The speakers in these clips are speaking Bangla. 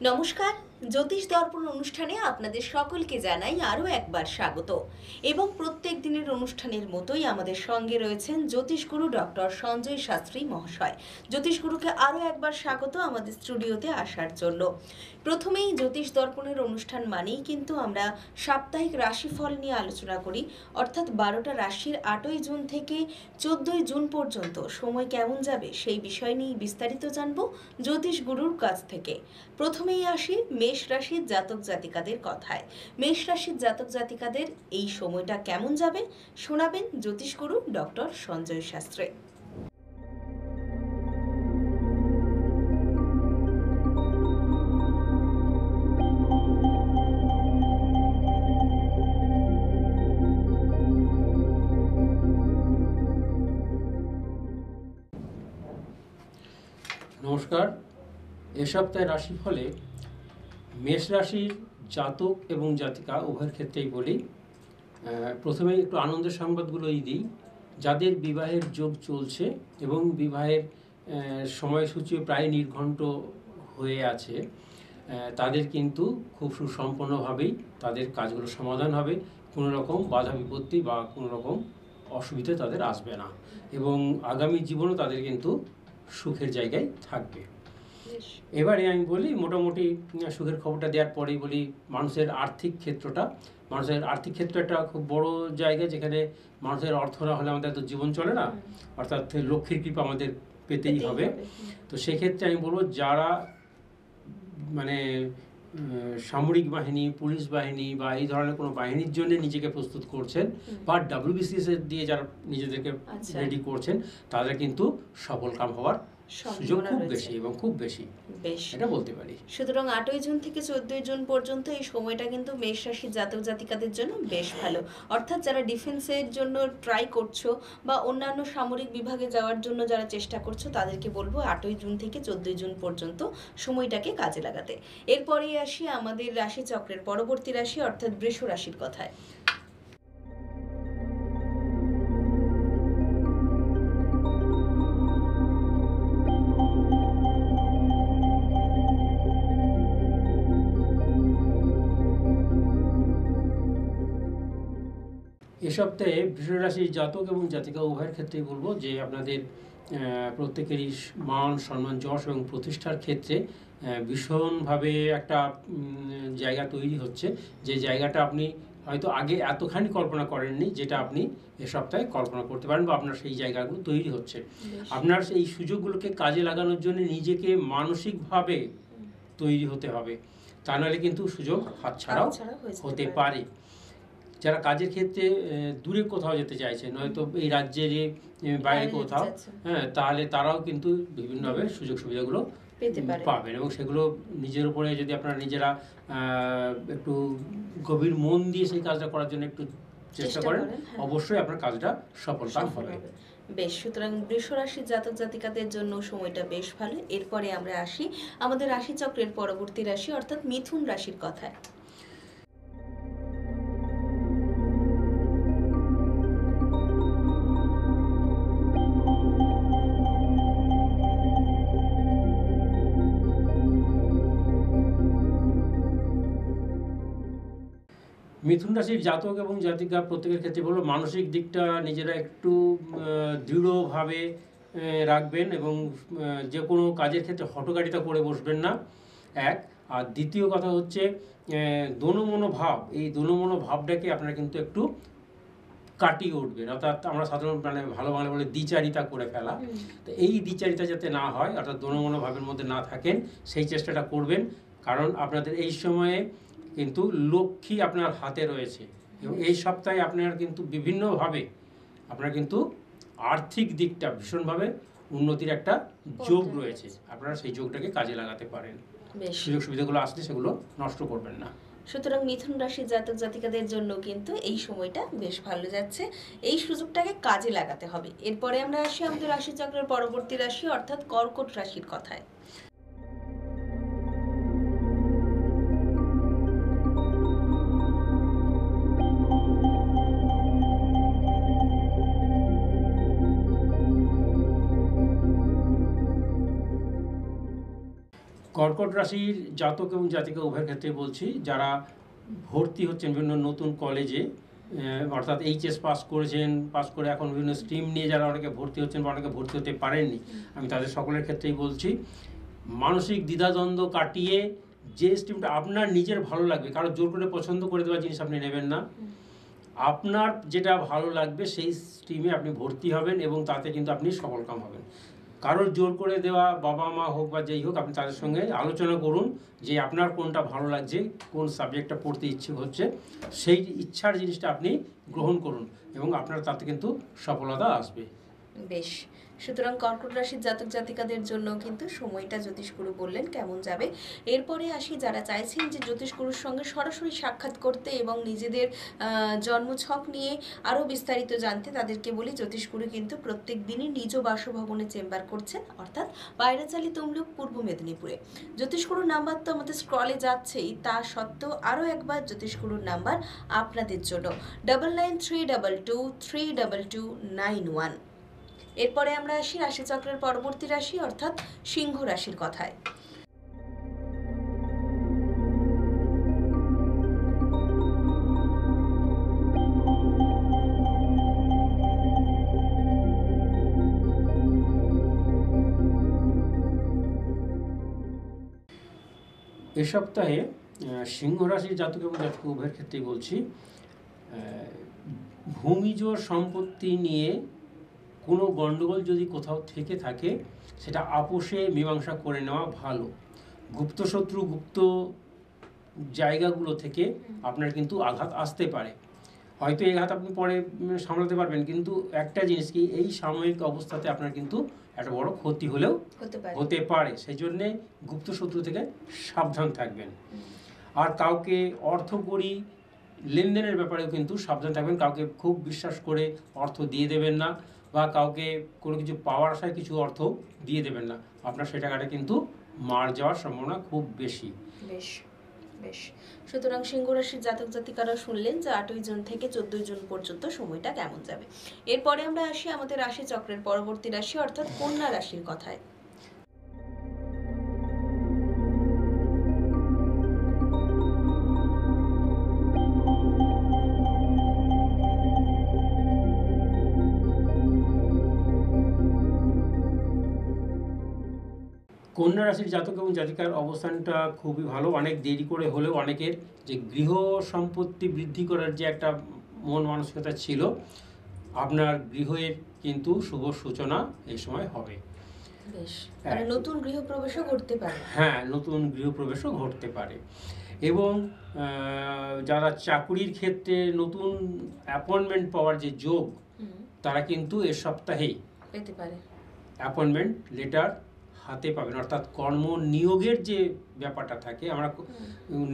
নমস্কার। জ্যোতিষ দর্পণ অনুষ্ঠানে আপনাদের সকলকে জানাই আরও একবার স্বাগত। এবং প্রত্যেক দিনের অনুষ্ঠানের মতোই আমাদের সঙ্গে রয়েছেন জ্যোতিষগুরু ডক্টর সঞ্জয় শাস্ত্রী মহাশয়। জ্যোতিষগুরুকে আরও একবার স্বাগত আমাদের স্টুডিওতে আসার জন্য। প্রথমেই জ্যোতিষ দর্পণের অনুষ্ঠান মানেই কিন্তু আমরা সাপ্তাহিক রাশিফল নিয়ে আলোচনা করি, অর্থাৎ 12টা রাশির 8ই জুন থেকে 14ই জুন পর্যন্ত সময় কেমন যাবে সেই বিষয় নিয়ে বিস্তারিত জানব জ্যোতিষগুরুর কাছ থেকে। প্রথমেই আসি মেষ রাশির জাতক জাতিকাদের কথায়। মেষ রাশির জাতক জাতিকাদের এই সময়টা কেমন যাবে শোনাবেন জ্যোতিষগুরু ডক্টর সঞ্জয় শাস্ত্রী। নমস্কার। এ সপ্তাহে রাশিফলে মেষ রাশির জাতক এবং জাতিকা উভয়ের ক্ষেত্রেই বলি। প্রথমে একটু আনন্দের সংবাদগুলোই দিই। যাদের বিবাহের যোগ চলছে এবং বিবাহের সময়সূচিও প্রায় নির্ঘণ্ট হয়ে আছে, তাদের কিন্তু খুব সুসম্পন্নভাবেই তাদের কাজগুলো সমাধান হবে। কোনো রকম বাধা বিপত্তি বা কোনো রকম অসুবিধা তাদের আসবে না এবং আগামী জীবনও তাদের কিন্তু সুখের জায়গায় থাকবে। এবারে আমি বলি, মোটামুটি সুখের খবরটা দেওয়ার পরেই বলি মানুষের আর্থিক ক্ষেত্রটা। মানুষের আর্থিক ক্ষেত্র একটা খুব বড় জায়গা, যেখানে মানুষের অর্থ না হলে আমাদের তো জীবন চলে না, অর্থাৎ লক্ষ্মীর কৃপা আমাদের পেতেই হবে। তো সেক্ষেত্রে আমি বলবো, যারা মানে সামরিক বাহিনী, পুলিশ বাহিনী বা এই ধরনের কোনো বাহিনীর জন্য নিজেকে প্রস্তুত করছেন বা WBCS দিয়ে যারা নিজেদেরকে রেডি করছেন, তাদের কিন্তু সফল কাম হওয়ার সুযোগ খুব বেশি এবং খুব বেশি, এটা বলতে পারি। সুতরাং 8ই জুন থেকে 14ই জুন পর্যন্ত এই সময়টা কিন্তু মেষ রাশির জাতক জাতিকাদের জন্য বেশ ভালো। অর্থাৎ যারা ডিফেন্সের জন্য ট্রাই করছো বা অন্যান্য সামরিক বিভাগে যাওয়ার জন্য যারা চেষ্টা করছো, তাদেরকে বলবো 8ই জুন থেকে 14ই জুন পর্যন্ত সময়টাকে কাজে লাগাতে। এরপরেই আসি আমাদের রাশি চক্রের পরবর্তী রাশি, অর্থাৎ বৃষ রাশির কথায়। এ সপ্তাহে বৃষ রাশির জাতক এবং জাতিকা উভয়ের ক্ষেত্রেই বলবো যে আপনাদের প্রত্যেকেরই মান, সম্মান, যশ এবং প্রতিষ্ঠার ক্ষেত্রে ভীষণভাবে একটা জায়গা তৈরি হচ্ছে, যে জায়গাটা আপনি হয়তো আগে এতখানি কল্পনা করেননি, যেটা আপনি এ সপ্তাহে কল্পনা করতে পারেন বা আপনার সেই জায়গাগুলো তৈরি হচ্ছে। আপনার সেই সুযোগগুলোকে কাজে লাগানোর জন্য নিজেকে মানসিকভাবে তৈরি হতে হবে, তা নাহলে কিন্তু সুযোগ হাতছাড়াও হতে পারে। যারা কাজের ক্ষেত্রে দূরে কোথাও যেতে চাইছেন, হয়তো এই রাজ্যের বাইরে কোথাও, তাহলে তারাও কিন্তু বিভিন্নভাবে সুযোগ সুবিধাগুলো পাবেন এবং সেগুলো নিজের উপরে যদি আপনারা নিজেরা একটু গভীর মন দিয়ে সেই কাজটা করার জন্য একটু চেষ্টা করেন, অবশ্যই আপনার কাজটা সফলকাম হবে। বেশ, সুতরাং বৃষ রাশির জাতক জাতিকাদের জন্য সময়টা বেশ ভালো। এরপরে আমরা আসি আমাদের রাশিচক্রের পরবর্তী রাশি, অর্থাৎ মিথুন রাশির কথায়। মিথুন রাশির জাতক এবং জাতিকা প্রত্যেকের ক্ষেত্রে বলবো, মানসিক দিকটা নিজেরা একটু দৃঢ়ভাবে রাখবেন এবং যে কোনো কাজের ক্ষেত্রে হঠকারিতা করে বসবেন না, এক। আর দ্বিতীয় কথা হচ্ছে দোনমনো ভাব, এই দোনমনো ভাবটাকে আপনারা কিন্তু একটু কাটিয়ে উঠবেন। অর্থাৎ আমরা সাধারণ ভালো বাংলা বলে দ্বিচারিতা করে ফেলা, তো এই দ্বিচারিতা যাতে না হয়, অর্থাৎ দোনমনো ভাবের মধ্যে না থাকেন, সেই চেষ্টাটা করবেন। কারণ আপনাদের এই সময়ে কিন্তু লক্ষ্মী আপনার হাতে রয়েছে এবং এই সপ্তাহে আপনার কিন্তু বিভিন্নভাবে আপনার কিন্তু আর্থিক দিকটা ভীষণভাবে উন্নতির একটা যোগ রয়েছে। আপনারা সেই যোগটাকে কাজে লাগাতে পারেন, সুযোগ সুবিধাগুলো আসলে সেগুলো নষ্ট করবেন না। সুতরাং মিথুন রাশির জাতক জাতিকাদের জন্য কিন্তু এই সময়টা বেশ ভালো যাচ্ছে, এই সুযোগটাকে কাজে লাগাতে হবে। এরপরে আমরা আসি আমাদের রাশিচক্রের পরবর্তী রাশি, অর্থাৎ কর্কট রাশির কথায়। কর্কট রাশির জাতক এবং জাতিকা উভয়ের ক্ষেত্রে বলছি, যারা ভর্তি হচ্ছেন বিভিন্ন নতুন কলেজে, অর্থাৎ এইচএস পাস করেছেন, পাস করে এখন বিভিন্ন স্ট্রিম নিয়ে যারা অনেকে ভর্তি হচ্ছেন বা অনেকে ভর্তি হতে পারেননি, আমি তাদের সকলের ক্ষেত্রেই বলছি, মানসিক দ্বিধাদ্বন্দ্ব কাটিয়ে যে স্ট্রিমটা আপনার নিজের ভালো লাগবে, কারো জোর করে পছন্দ করে দেওয়া জিনিস আপনি নেবেন না, আপনার যেটা ভালো লাগবে সেই স্ট্রিমে আপনি ভর্তি হবেন এবং তাতে কিন্তু আপনি সফলকাম হবেন। কারোর জোর করে দেওয়া বাবা মা হোক বা যেই হোক, আপনি তাদের সঙ্গে আলোচনা করুন যে আপনার কোনটা ভালো লাগছে, কোন সাবজেক্টটা পড়তে ইচ্ছে হচ্ছে, সেই ইচ্ছার জিনিসটা আপনি গ্রহণ করুন এবং আপনার তাতে কিন্তু সফলতা আসবে। বেশ, সুতরাং কর্কট রাশির জাতক জাতিকাদের জন্য কিন্তু সময়টা জ্যোতিষগুরু বললেন কেমন যাবে। এরপরে আসি যারা চাইছেন যে জ্যোতিষগুরুর সঙ্গে সরাসরি সাক্ষাৎ করতে এবং নিজেদের জন্মছক নিয়ে আরও বিস্তারিত জানতে, তাদেরকে বলি জ্যোতিষগুরু কিন্তু প্রত্যেক দিনই নিজ বাসভবনে চেম্বার করছেন, অর্থাৎ বাইরাচালি তমলুক, পূর্ব মেদিনীপুরে। জ্যোতিষগুরুর নাম্বার তো আমাদের স্ক্রলে যাচ্ছেই, তা সত্ত্বেও আরও একবার জ্যোতিষগুরুর নাম্বার আপনাদের জন্য 9932232291। এরপরে আমরা আসি রাশিচক্রের পরবর্তী রাশি অর্থাৎ সিংহ রাশির কথায়। এ সপ্তাহে সিংহ রাশির জাতক এবং জাতিকা উভয়ের ক্ষেত্রেই বলছি, ভূমিজ সম্পত্তি নিয়ে কোনো গণ্ডগোল যদি কোথাও থেকে থাকে, সেটা আপোষে মীমাংসা করে নেওয়া ভালো। গুপ্ত শত্রু, গুপ্ত জায়গাগুলো থেকে আপনার কিন্তু আঘাত আসতে পারে, হয়তো এই আঘাত আপনি পরে সামলাতে পারবেন, কিন্তু একটা জিনিস কি, এই সাময়িক অবস্থাতে আপনার কিন্তু একটা বড় ক্ষতি হলেও হতে পারে, সেই জন্যে গুপ্ত শত্রু থেকে সাবধান থাকবেন। আর কাউকে অর্থকরী লেনদেনের ব্যাপারেও কিন্তু সাবধান থাকবেন, কাউকে খুব বিশ্বাস করে অর্থ দিয়ে দেবেন না, বা কাউকে কোনো কিছু পাওয়ার আশায় কিছু অর্থ দিয়ে দেবেন না, আপনার সেই টাকাটা কিন্তু মার যাওয়ার সম্ভাবনা খুব বেশি। বেশ বেশ, সুতরাং সিংহ রাশির জাতক জাতিকারা শুনলেন যে 8ই জুন থেকে 14ই জুন পর্যন্ত সময়টা কেমন যাবে। এরপরে আমরা আসি আমাদের রাশি চক্রের পরবর্তী রাশি অর্থাৎ কন্যা রাশির কথায়। কন্যা রাশির জাতক এবং জাতিকার অবস্থানটা খুবই ভালো, অনেক দেরি করে হলেও অনেকের যে গৃহ সম্পত্তি বৃদ্ধি করার যে একটা মন মানসিকতা ছিল, আপনার গৃহের কিন্তু শুভ সূচনা এই সময় হবে। বেশ, মানে নতুন গৃহপ্রবেশও ঘটতে পারে। হ্যাঁ, নতুন গৃহপ্রবেশও ঘটতে পারে এবং যারা চাকুরির ক্ষেত্রে নতুন অ্যাপয়েন্টমেন্ট পাওয়ার যে যোগ, তারা কিন্তু এ সপ্তাহেই পেতে পারে, অ্যাপয়েন্টমেন্ট লেটার হাতে পাবেন। অর্থাৎ কর্ম নিয়োগের যে ব্যাপারটা থাকে, আমরা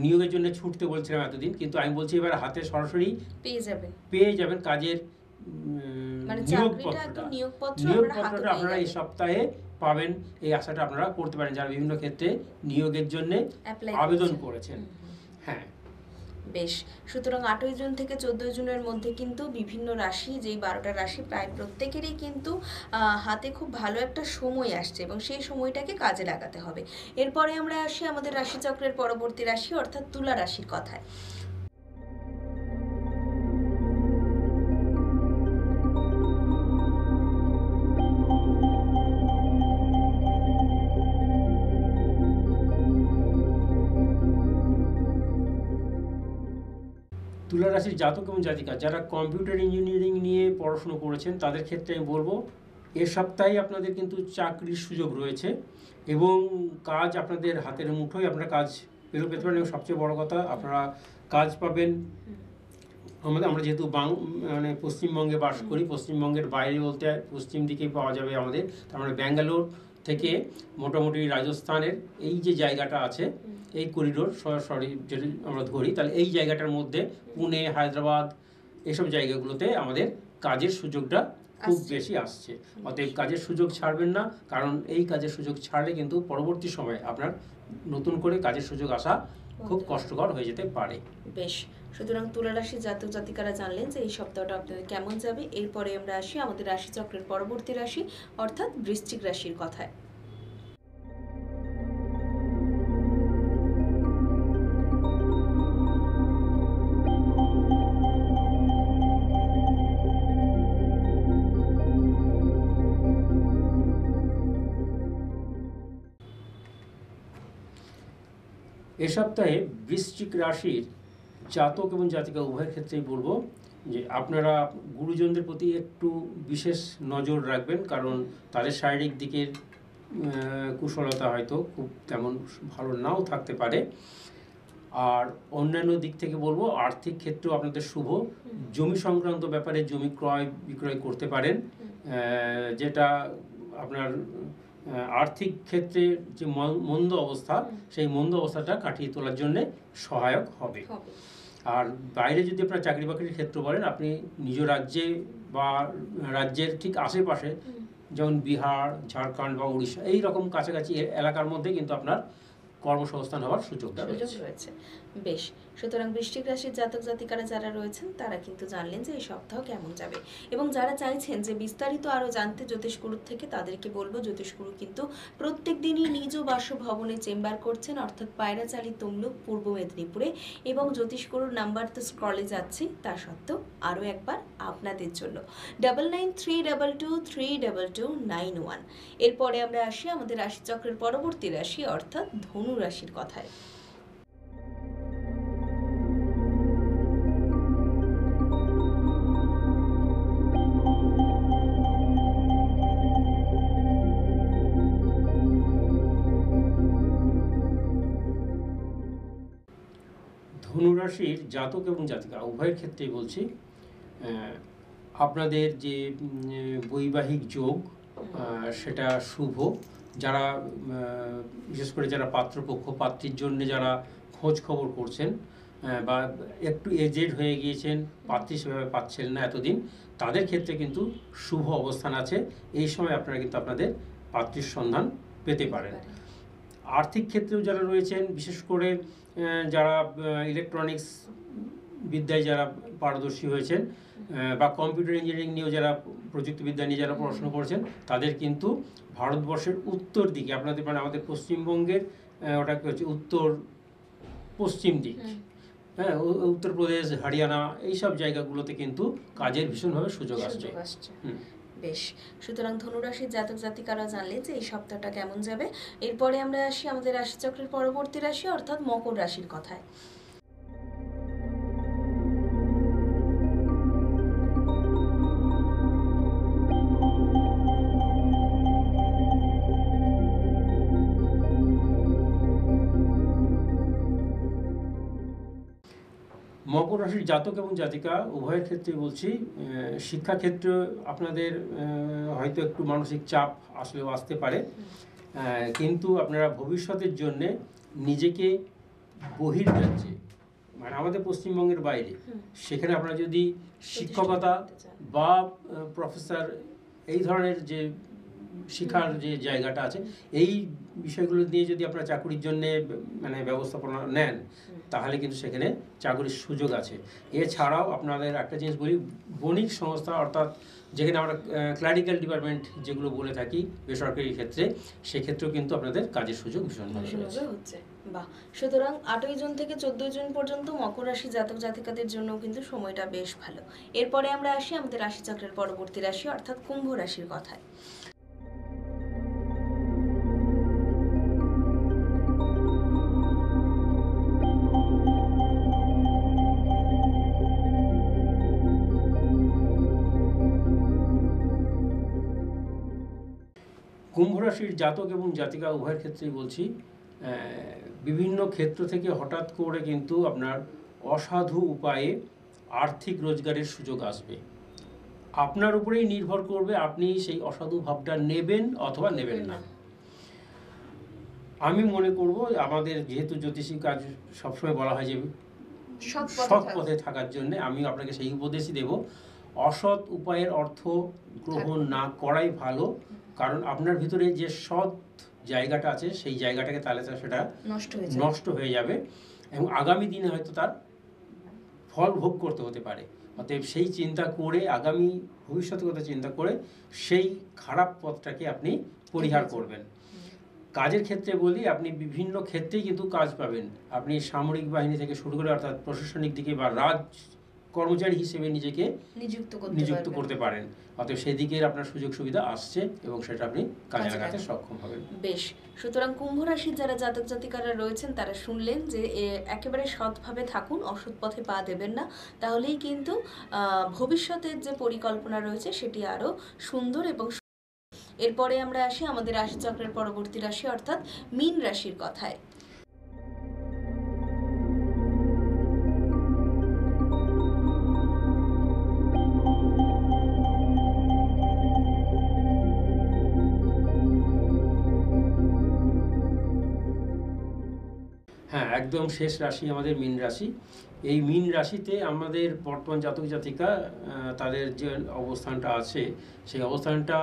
নিয়োগের জন্য ছুটতে বলছিলাম এতদিন, কিন্তু আমি বলছি এবার হাতে সরাসরি পেয়ে যাবেন কাজের নিয়োগপত্রটা আপনারা এই সপ্তাহে পাবেন, এই আশাটা আপনারা করতে পারেন যারা বিভিন্ন ক্ষেত্রে নিয়োগের জন্য আবেদন করেছেন। হ্যাঁ, বেশ, সুতরাং 8ই জুন থেকে 14ই জুনের মধ্যে কিন্তু বিভিন্ন রাশি, যেই 12টা রাশি প্রায় প্রত্যেকেরই কিন্তু হাতে খুব ভালো একটা সময় আসছে এবং সেই সময়টাকে কাজে লাগাতে হবে। এরপরে আমরা আসি আমাদের রাশিচক্রের পরবর্তী রাশি অর্থাৎ তুলা রাশির কথায়। তুলা রাশির জাতক এবং জাতিকা যারা কম্পিউটার ইঞ্জিনিয়ারিং নিয়ে পড়াশুনো করেছেন, তাদের ক্ষেত্রে আমি বলবো এ সপ্তাহে আপনাদের কিন্তু চাকরির সুযোগ রয়েছে এবং কাজ আপনাদের হাতের মুঠোয়, আপনারা কাজ পেতে পারেন এবং সবচেয়ে বড় কথা আপনারা কাজ পাবেন। আমরা যেহেতু মানে পশ্চিমবঙ্গে বাস করি, পশ্চিমবঙ্গের বাইরে বলতে পশ্চিম দিকেই পাওয়া যাবে আমাদের, তার মানে ব্যাঙ্গালোর থেকে মোটামুটি রাজস্থানের এই যে জায়গাটা আছে, এই করিডোর সরি যদি আমরা ধরি, তাহলে এই জায়গাটার মধ্যে পুনে, হায়দ্রাবাদ, এসব জায়গাগুলোতে আমাদের কাজের সুযোগটা খুব বেশি আসছে। অতএব কাজের সুযোগ ছাড়বেন না, কারণ এই কাজের সুযোগ ছাড়লে কিন্তু পরবর্তী সময়ে আপনার নতুন করে কাজের সুযোগ আসা খুব কষ্টকর হয়ে যেতে পারে। বেশ, সুতরাং তুলা রাশির জাতক জাতিকারা জানলেন যে এই সপ্তাহটা আপনাদের কেমন যাবে। এরপরে আমরা আসি আমাদের রাশিচক্রের পরবর্তী রাশি অর্থাৎ বৃশ্চিক রাশির কথায়। এ সপ্তাহে বৃশ্চিক রাশির জাতক এবং জাতিকা উভয়ের ক্ষেত্রেই বলবো যে আপনারা গুরুজনদের প্রতি একটু বিশেষ নজর রাখবেন, কারণ তাদের শারীরিক দিকের কুশলতা হয়তো খুব তেমন ভালো নাও থাকতে পারে। আর অন্যান্য দিক থেকে বলবো আর্থিক ক্ষেত্রেও আপনাদের শুভ। জমি সংক্রান্ত ব্যাপারে জমি ক্রয় বিক্রয় করতে পারেন, যেটা আপনার আর্থিক ক্ষেত্রে যে মন্দ অবস্থা, সেই মন্দ অবস্থাটা কাটিয়ে তোলার জন্য সহায়ক হবে। আর বাইরে যদি আপনার চাকরি বাকরির ক্ষেত্র বলেন, আপনি নিজ রাজ্যে বা রাজ্যের ঠিক আশেপাশে, যেমন বিহার, ঝাড়খণ্ড বা উড়িষ্যা, এই রকম কাছাকাছি এলাকার মধ্যে কিন্তু আপনার কর্মসংস্থান হওয়ার সুযোগটা রয়েছে। বেশ, সুতরাং বৃশ্চিক রাশির জাতক জাতিকারা যারা রয়েছেন তারা কিন্তু জানলেন যে এই সপ্তাহ কেমন যাবে। এবং যারা চাইছেন যে বিস্তারিত আরও জানতে জ্যোতিষগুরুর থেকে, তাদেরকে বলবো জ্যোতিষগুরু কিন্তু প্রত্যেক দিনই নিজ বাসভবনে চেম্বার করছেন, অর্থাৎ পায়রাচালি তমলুক, পূর্ব মেদিনীপুরে। এবং জ্যোতিষগুরুর নাম্বার তো স্ক্রলে যাচ্ছে, তা সত্ত্বেও আরও একবার আপনাদের জন্য 9932232291। এরপরে আমরা আসি আমাদের রাশিচক্রের পরবর্তী রাশি অর্থাৎ ধনু রাশির কথায়। ধনুরাশির জাতক এবং জাতিকা উভয়ের ক্ষেত্রেই বলছি, আপনাদের যে বৈবাহিক যোগ সেটা শুভ। যারা বিশেষ করে যারা পাত্রপক্ষ পাত্রীর জন্য যারা খোঁজ খবর করছেন বা একটু এজেড হয়ে গিয়েছেন, পাত্রী সেভাবে পাচ্ছেন না এতদিন, তাদের ক্ষেত্রে কিন্তু শুভ অবস্থান আছে। এই সময় আপনারা কিন্তু আপনাদের পাত্রীর সন্ধান পেতে পারেন। আর্থিক ক্ষেত্রেও যারা রয়েছেন, বিশেষ করে যারা ইলেকট্রনিক্স বিদ্যায় যারা পারদর্শী হয়েছেন বা কম্পিউটার ইঞ্জিনিয়ারিং নিয়েও যারা প্রযুক্তিবিদ্যা নিয়ে যারা পড়াশোনা করেছেন, তাদের কিন্তু ভারতবর্ষের উত্তর দিকে, আপনাদের মানে আমাদের পশ্চিমবঙ্গের ওটাকে হচ্ছে উত্তর পশ্চিম দিক, হ্যাঁ, উত্তরপ্রদেশ, হরিয়ানা, এইসব জায়গাগুলোতে কিন্তু কাজের ভীষণভাবে সুযোগ আসছে। বেশ, সুতরাং ধনুরাশির জাতক জাতিকারা জানলে যে এই সপ্তাহটা কেমন যাবে। এরপরে আমরা আসি আমাদের রাশিচক্রের পরবর্তী রাশি অর্থাৎ মকর রাশির কথায়। মকর রাশির জাতক এবং জাতিকা উভয়ের ক্ষেত্রে বলছি, শিক্ষাক্ষেত্রে আপনাদের হয়তো একটু মানসিক চাপ আসলেও আসতে পারে, কিন্তু আপনারা ভবিষ্যতের জন্যে নিজেকে বহির্রাজ্যে, মানে আমাদের পশ্চিমবঙ্গের বাইরে, সেখানে আপনারা যদি শিক্ষকতা বা প্রফেসর এই ধরনের যে শিক্ষার যে জায়গাটা আছে, এই বিষয়গুলো নিয়ে যদি আপনারা চাকরির জন্যে মানে ব্যবস্থাপনা নেন, তাহলে কিন্তু সেখানে চাকরির সুযোগ আছে। এছাড়াও আপনাদের একটা জিনিস বলি, বণিক সংস্থা অর্থাৎ যেখানে আমরা ক্লারিক্যাল ডিপার্টমেন্ট যেগুলো বলে থাকি বেসরকারি ক্ষেত্রে, সেক্ষেত্রেও কিন্তু আপনাদের কাজের সুযোগ ভীষণভাবে হচ্ছে। বাহ, সুতরাং 8ই জুন থেকে 14ই জুন পর্যন্ত মকর রাশি জাতক জাতিকাদের জন্য কিন্তু সময়টা বেশ ভালো। এরপরে আমরা আসি আমাদের রাশিচক্রের পরবর্তী রাশি অর্থাৎ কুম্ভ রাশির কথায়। কুম্ভ রাশির জাতক এবং জাতিকা উভয়ের ক্ষেত্রেই বলছি, বিভিন্ন ক্ষেত্র থেকে হঠাৎ করে কিন্তু আপনার অসাধু উপায়ে আর্থিক রোজগারের সুযোগ আসবে। আপনার উপরেই নির্ভর করবে আপনি সেই অসাধু ভাবটা নেবেন অথবা নেবেন না। আমি মনে করব আমাদের যেহেতু জ্যোতিষী কাজ সবসময় বলা হয় যে সৎ পথে থাকার জন্য, আমি আপনাকে সেই উপদেশই দেব, অসৎ উপায়ের অর্থ গ্রহণ না করাই ভালো। কারণ আপনার ভিতরে যে সৎ জায়গাটা আছে, সেই জায়গাটাকে তাহলে সেটা নষ্ট হয়ে যাবে এবং আগামী দিনে হয়তো তার ফল ভোগ করতে হতে পারে। অতএব সেই চিন্তা করে, আগামী ভবিষ্যতের কথা চিন্তা করে সেই খারাপ পথটাকে আপনি পরিহার করবেন। কাজের ক্ষেত্রে বলি, আপনি বিভিন্ন ক্ষেত্রেই কিন্তু কাজ পাবেন। আপনি সামরিক বাহিনী থেকে শুরু করে অর্থাৎ প্রশাসনিক দিকে বা কর্মচারী হিসেবে নিজেকে নিযুক্ত পারবেন। করতে পারেন। অতএব সেদিকের আপনার সুযোগ সুবিধা আসছে এবং সেটা আপনি কাজে লাগাতে সক্ষম হবেন। বেশ, সুতরাং কুম্ভ রাশির যারা জাতক জাতিকারা রয়েছেন তারা শুনলেন যে একেবারে সৎভাবে থাকুন, অসৎ পথে পা দেবেন না, তাহলেই কিন্তু ভবিষ্যতের যে পরিকল্পনা রয়েছে সেটি আরো সুন্দর এবং এরপরে আমরা আসি আমাদের রাশিচক্রের পরবর্তী রাশি অর্থাৎ মীন রাশির কথায়। হ্যাঁ, একদম শেষ রাশি আমাদের মীন রাশি। এই মীন রাশিতে আমাদের বর্তমান জাতক জাতিকা তাদের যে অবস্থানটা আছে সেই অবস্থানটা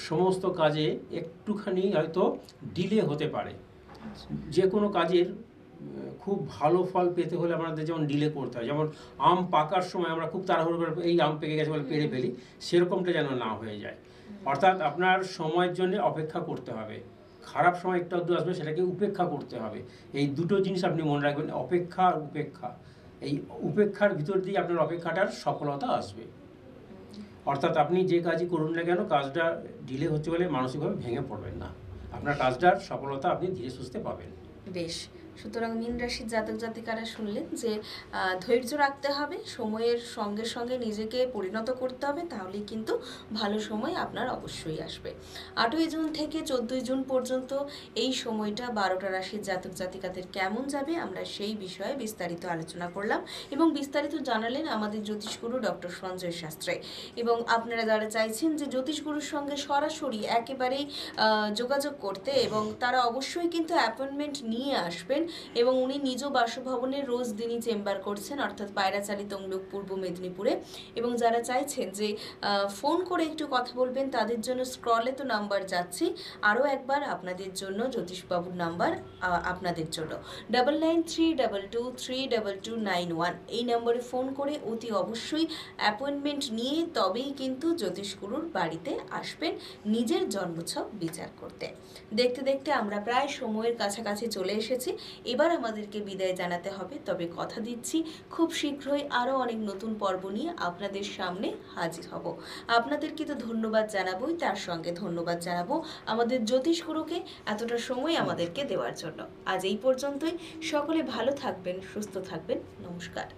সমস্ত কাজে একটুখানি হয়তো ডিলে হতে পারে। যে কোনো কাজের খুব ভালো ফল পেতে হলে আমাদের যেমন ডিলে করতে হয়, যেমন আম পাকার সময় আমরা খুব তাড়াহুড়ো করে এই আম পেকে গেছে বলে পেরে ফেলি, সেরকমটা যেন না হয়ে যায়। অর্থাৎ আপনার সময়ের জন্য অপেক্ষা করতে হবে। খারাপ সময় একটু আধটু আসবে, সেটাকে উপেক্ষা করতে হবে। এই দুটো জিনিস আপনি মনে রাখবেন, অপেক্ষা আর উপেক্ষা। এই উপেক্ষার ভিতর দিয়ে আপনার অপেক্ষাটার সফলতা আসবে। অর্থাৎ আপনি যে কাজই করুন না কেন, কাজটা ডিলে হচ্ছে বলে মানসিকভাবে ভেঙে পড়বেন না, আপনার কাজটার সফলতা আপনি ধীরে সুস্থে পাবেন। বেশ, সুতরাং মীন রাশির জাতক জাতিকারা শুনলেন যে ধৈর্য রাখতে হবে, সময়ের সঙ্গে সঙ্গে নিজেকে পরিণত করতে হবে, তাহলেই কিন্তু ভালো সময় আপনার অবশ্যই আসবে। 8ই জুন থেকে 14ই জুন পর্যন্ত এই সময়টা 12টা রাশির জাতক জাতিকাদের কেমন যাবে আমরা সেই বিষয়ে বিস্তারিত আলোচনা করলাম এবং বিস্তারিত জানালেন আমাদের জ্যোতিষগুরু ডক্টর সঞ্জয় শাস্ত্রী। এবং আপনারা যারা চাইছেন যে জ্যোতিষগুরুর সঙ্গে সরাসরি একেবারেই যোগাযোগ করতে, এবং তারা অবশ্যই কিন্তু অ্যাপয়েন্টমেন্ট নিয়ে আসবেন এবং উনি নিজ বাসভবনে রোজ দিনই চেম্বার করছেন, অর্থাৎ পায়রাচালি তমলুক পূর্ব মেদিনীপুরে। এবং যারা চাইছেন যে ফোন করে একটু কথা বলবেন তাদের জন্য স্ক্রলে তো নাম্বার যাচ্ছে, আরও একবার আপনাদের জন্য জ্যোতিষবাবুর নাম্বার আপনাদের জন্য 9932232291 এই নম্বরে ফোন করে অতি অবশ্যই অ্যাপয়েন্টমেন্ট নিয়ে তবেই কিন্তু জ্যোতিষগুরুর বাড়িতে আসবেন নিজের জন্মছক বিচার করতে। দেখতে দেখতে আমরা প্রায় সময়ের কাছাকাছি চলে এসেছি, এবার আমাদেরকে বিদায় জানাতে হবে। তবে কথা দিচ্ছি খুব শীঘ্রই আরও অনেক নতুন পর্ব নিয়ে আপনাদের সামনে হাজির হব। আপনাদেরকে তো ধন্যবাদ জানাবোই, তার সঙ্গে ধন্যবাদ জানাবো আমাদের জ্যোতিষগুরুকে এতটা সময় আমাদেরকে দেওয়ার জন্য। আজ এই পর্যন্তই, সকলে ভালো থাকবেন, সুস্থ থাকবেন, নমস্কার।